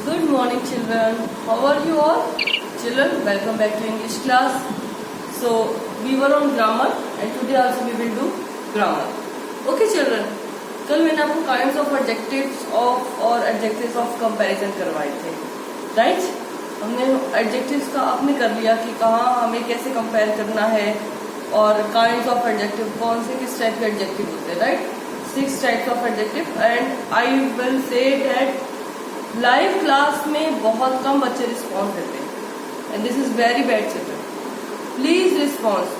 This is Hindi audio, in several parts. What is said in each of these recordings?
Good morning, children. How are you all? Children, welcome back to English class. So, we were on grammar and today also we will do grammar. Okay, children. कल मैंने आपको काइंड्स ऑफ एडजेक्टिव्स ऑफ और एडजेक्टिव्स ऑफ कंपैरिजन करवाए थे, राइट? हमने एडजेक्टिव्स का आपने कर लिया कि कहाँ हमें कैसे कंपेयर करना है और काइंड्स ऑफ एडजेक्टिव कौन से किस टाइप के एडजेक्टिव होते हैं, right? 6 types of adjective and I will say that live class में बहुत कम बच्चे रिस्पॉन्स देते हैं and this is very bad children. Please response,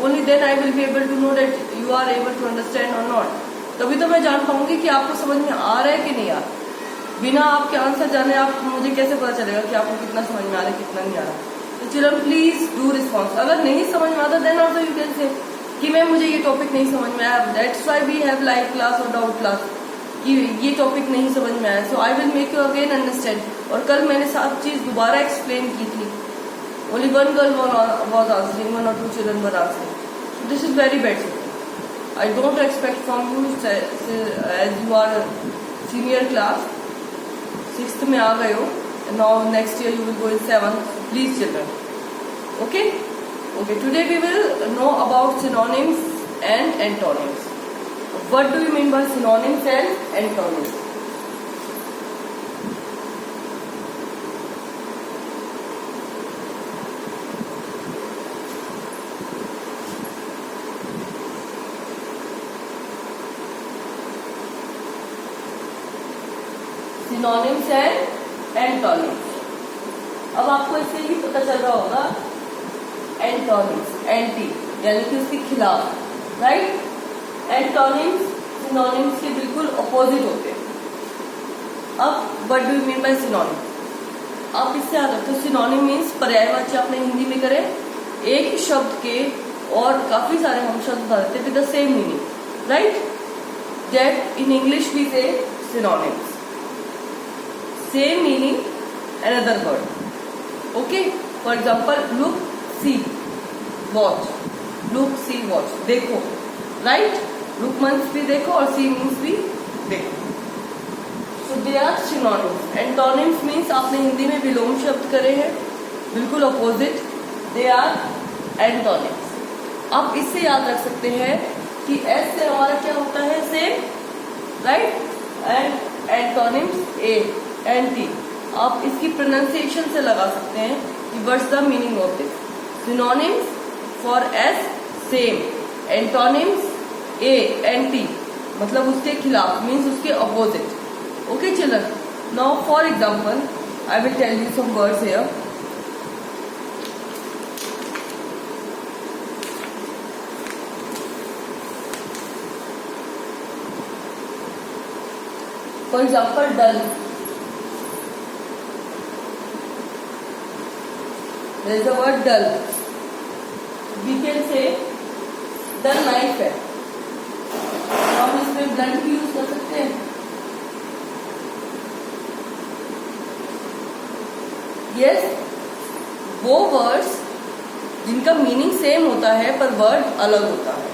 only then I will be able to know that you are able to understand और नॉट. तभी तो मैं जान पाऊंगी कि आपको समझ में आ रहा है कि नहीं आ रहा. बिना आपके आंसर जाने आप मुझे कैसे पता चलेगा कि आपको कितना समझ में आ रहा है कितना नहीं आ रहा. तो चिल्ड्रन प्लीज डू रिस्पॉन्स. अगर नहीं समझ में आता then also you can say कि मैम मुझे ये टॉपिक नहीं समझ में आया, that's why we have live class और डाउट क्लास. ये टॉपिक नहीं समझ में आया, so I will make you again understand. और कल मैंने 7 चीज दोबारा एक्सप्लेन की थी. Only one girl was answering, 1 or 2 children were answering. So this is very bad. I don't expect from you as you are senior class, 6th में आ गए हो. Now next year you will go in 7th. Please children, okay? Okay. Today we will know about synonyms and antonyms. What do you mean by synonyms and antonyms? Synonyms and antonyms. अब आपको इससे ही पता चल रहा होगा एंटोनिम्स, एंटी यानी कि उसके खिलाफ, राइट? एंटोनिम्स सिनोनिम्स के बिल्कुल अपोजिट होते हैं. अब what do you mean by synonym? आप इससे आ सकते हो. सिनोनिम मीन्स पर्यायवाची. आपने हिंदी में करे एक शब्द के और काफी सारे हम शब्द बता देते with the same meaning, right? That in English we say synonyms. Same meaning, another word. Okay? For example, look, see, watch. Look, see, watch. देखो, right? Look means भी देखो और see means भी देखो. So they are synonyms. Antonyms means आपने हिंदी में विलोम शब्द करे हैं, बिल्कुल opposite. They are antonyms. आप इससे याद रख सकते हैं कि S से हमारा क्या होता है? Same, right? And antonyms A. Anti. आप इसकी प्रोनाउंसिएशन से लगा सकते हैं कि what's the meaning of this. Synonyms for S same, antonyms A anti मतलब उसके खिलाफ, मीन्स उसके opposite. Okay children, now for example I will tell you some words here. For example dull. There is a word dull. We can say dull knife है. हम इसमें blunt भी यूज कर सकते हैं. Yes, वो वर्ड्स जिनका मीनिंग सेम होता है पर वर्ड अलग होता है.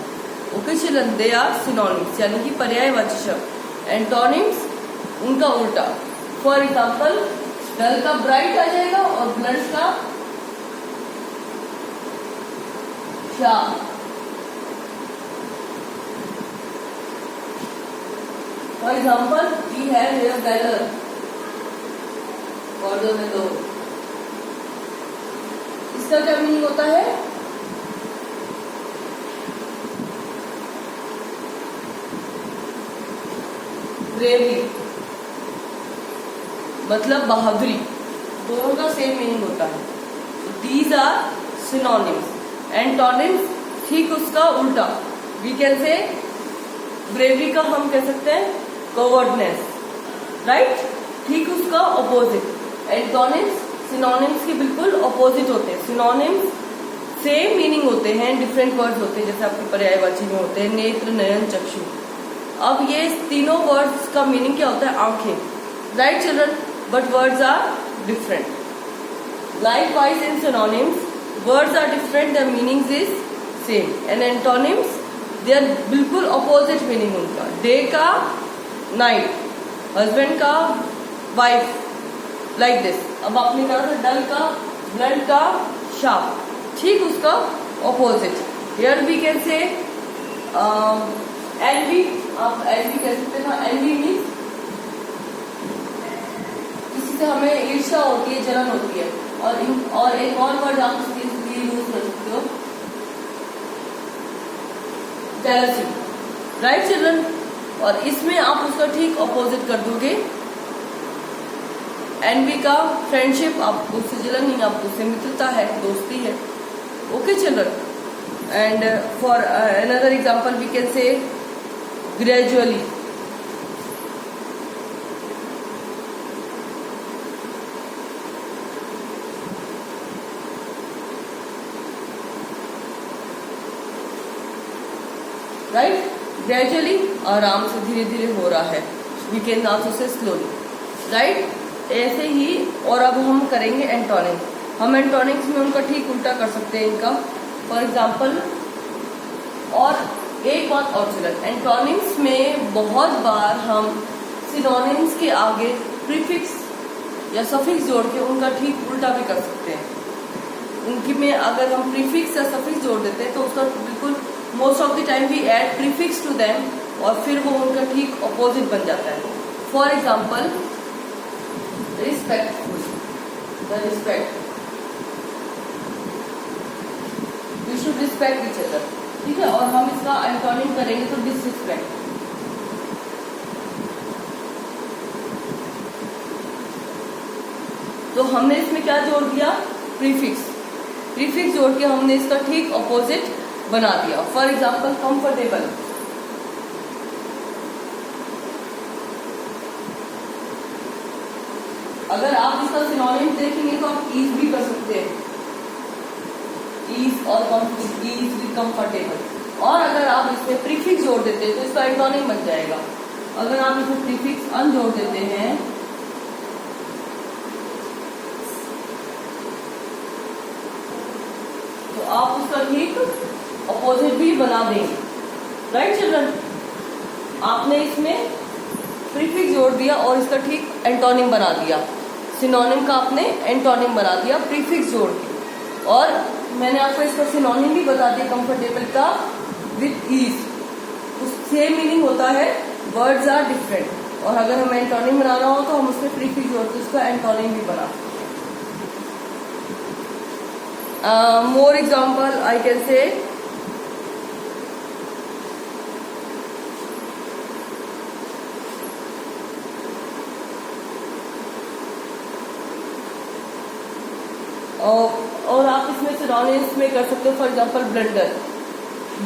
Okay children, they are synonyms यानी कि पर्यायवाची शब्द. एंटोनिम्स उनका उल्टा. फॉर एग्जाम्पल डल का ब्राइट आ जाएगा और ब्लंट का sharp. For example we have here banner border में 2. इसका क्या मीनिंग होता है? ब्रेवरी मतलब बहादुरी. दोनों का सेम मीनिंग होता है. These are synonyms. एंटोनिम्स ठीक उसका उल्टा. वी कैन से ब्रेवरी का हम कह सकते हैं कवर्डनेस, राइट? ठीक उसका अपोजिट. एंटोनिम्स सिनोनिम्स के बिल्कुल अपोजिट होते हैं. सिनोनिम्स सेम मीनिंग होते हैं, डिफरेंट वर्ड्स होते हैं. जैसे आपके पर्यायवाची में होते हैं नेत्र, नयन, चक्षु. अब ये तीनों वर्ड्स का मीनिंग क्या होता है? आंखें, right children? But words are different. Likewise in synonyms words are different, their meanings is same. And antonyms, they are बिल्कुल opposite meaning उनका. Day का night, husband का wife, लाइक दिस। अब आपने कहा था डल का, ब्लंट का, शार्प, ठीक उसका opposite. Here we can say envy, आप एनवी कह सकते हैं ना। एनवी मीन्स किसी से हमें ईर्ष्या होती है, जलन होती है। और एक और वर्ड आप उसके लिए यूज कर सकते हो, जेलसी, राइट चिल्ड्रन। और इसमें आप उसका ठीक ऑपोजिट कर दोगे। एनवी का फ्रेंडशिप, आपको उससे जलन नहीं, आपको उससे मित्रता है, दोस्ती है। Okay children. And for another example we can say gradually, right. Gradually, आराम से, धीरे धीरे हो रहा है। We can also say slowly, right. ऐसे ही। और अब हम करेंगे एंटोनिम। हम एंटोनिम्स में उनका ठीक उल्टा कर सकते हैं इनका। फॉर एग्जाम्पल, और एक बात और चिल्ड्रन, एंटोनिम्स में बहुत बार हम सिनोनिम्स के आगे प्रीफिक्स या सफिक्स जोड़ के उनका ठीक उल्टा भी कर सकते हैं। उनकी में अगर हम प्रीफिक्स या सफिक्स जोड़ देते हैं तो उसका बिल्कुल most of the time we add prefix to them, और फिर वो उनका ठीक ऑपोजिट बन जाता है। For example, respectful, the respect, we should respect each other, ठीक है। और हम इसका एंटोनिम करेंगे तो डिसरिस्पेक्ट। तो हमने इसमें क्या जोड़ दिया? प्रीफिक्स। प्रीफिक्स जोड़ के हमने इसका ठीक ऑपोजिट बना दिया। फॉर एग्जाम्पल, कंफर्टेबल, अगर आप इसका सिनोनिम देखेंगे तो आप ईज भी कर सकते हैं, ईज और ईज विद कंफर्टेबल। और अगर आप इसमें प्रीफिक्स जोड़ देते हैं तो इसका एंटोनिम बन जाएगा। अगर आप इसमें प्रीफिक्स अन जोड़ देते हैं तो आप उसका ठीक ऑपोजिट भी बना देंगे, राइट चिल्ड्रन। आपने इसमें प्रीफिक्स जोड़ दिया और इसका ठीक एंटोनिम बना दिया। सिनोनिम का आपने एंटोनिम बना दिया प्रीफिक्स जोड़ के। और मैंने आपको इसका सिनोनिम भी बता दिया कंफर्टेबल का, विथ ईज। सेम मीनिंग होता है, वर्ड्स आर डिफरेंट। और अगर हमें एंटोनिम बनाना हो तो हम उसमें प्रीफिक्स जोड़ते उसका एंटोनिम भी बना। More example I can say, और आप इसमें सिनोनिम्स में कर सकते हो। For example, blunder,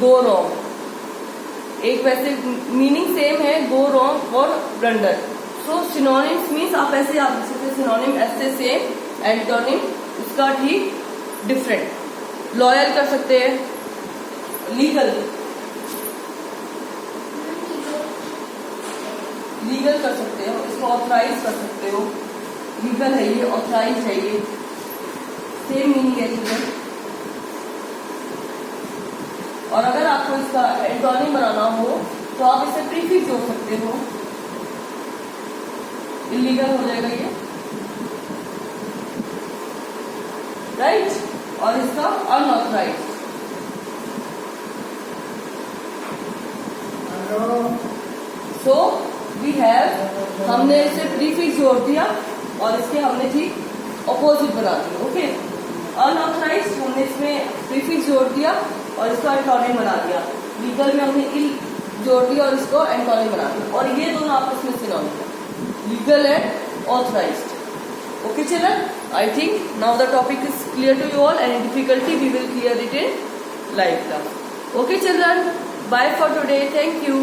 go wrong. एक वैसे मीनिंग सेम है, गो रॉन्ग और ब्लंडर। सो सिनोनिम्स मीन्स आप ऐसे आप देख सकते, सिनोनिम ऐसे सेम, एंटोनिम इसका ठीक डिफरेंट। लॉयल कर सकते हैं, लीगल, लीगल कर सकते हो, इसको ऑथराइज कर सकते हो। लीगल है ये, ऑथराइज है ये, सेम मीनिंग है चिल्ड्रन। और अगर आपको इसका एंटोनिम बनाना हो तो आप इसे प्रीफिक्स जोड़ सकते हो। इलीगल हो जाएगा ये, राइट। और इसका अनऑथराइज। सो वी हैव, हमने इसे प्रीफिक्स जोड़ दिया और इसके हमने ठीक ऑपोजिट बना दिया। ओके, अनऑथराइज हमने इसमें प्रीफिक्स जोड़ दिया और इसको एंटोनिम बना दिया। लीगल में हमने इल जोड़ दिया और इसको एंटोनिम बना दिया। और ये दोनों आपस में सिनोनिम है, legal and authorised. Okay children, I think now the topic is clear to you all. Any difficulty we will clear it in live class. Okay children, bye for today. Thank you.